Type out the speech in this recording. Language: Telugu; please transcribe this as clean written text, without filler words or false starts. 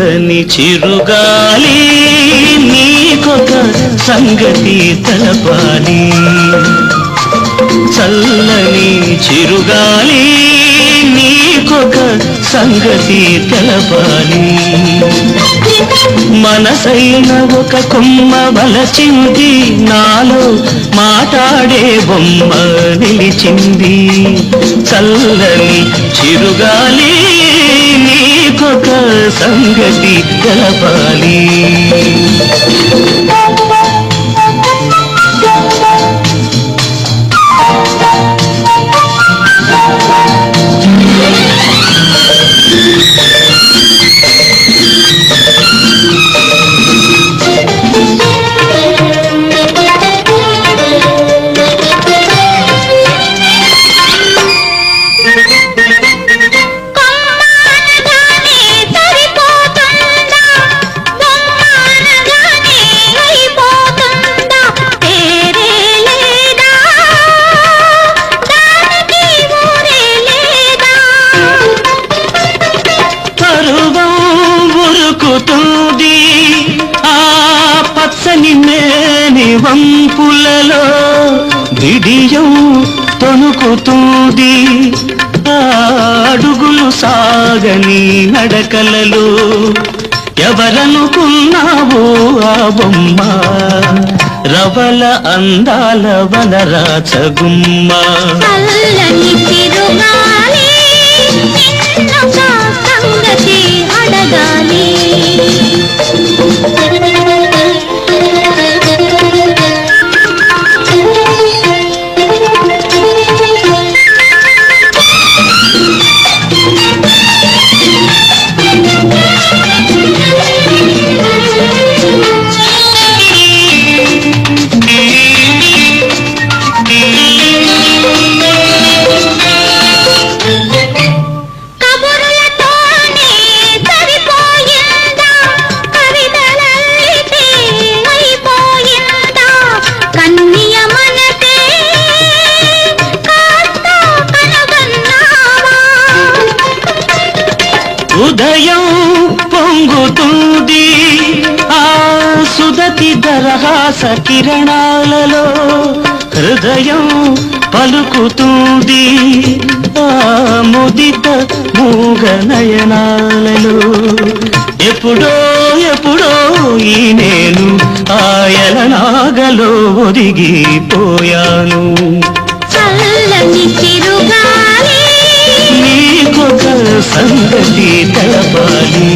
చల్లని చిరుగాలి నీకొక సంగతి తెలపాలి చల్లని చిరుగాలి నీకొక సంగతి తెలపాలి మనసైన ఒక కొమ్మ వలచింది నాలో మాట్లాడే బొమ్మ నిలిచింది చల్లని చిరుగాలి నీకొక సంగతి తెలపాలి పచ్చని మేని వంపులలో బిడియం తొణుకుతుంది అడుగులు సాగని నడకలలో ఎవరనుకున్నావో ఆ బొమ్మ రవల అందాల వనరాచగుమ్మ చల్లని చిరుగాలి నిన్నొక సంగతి అడగాలి ఉదయం పొంగుతుంది ఆ సుదతి దరహాస కిరణాలలో హృదయం పలుకుతుంది ఆ ముదిత మూగ నయనాలలో ఎప్పుడో ఎప్పుడో ఈ నేను ఆయల నాగలో ఒదిగిపోయాను చల్లని చిరుగాలి నీకొక సంగతి తెలపాలి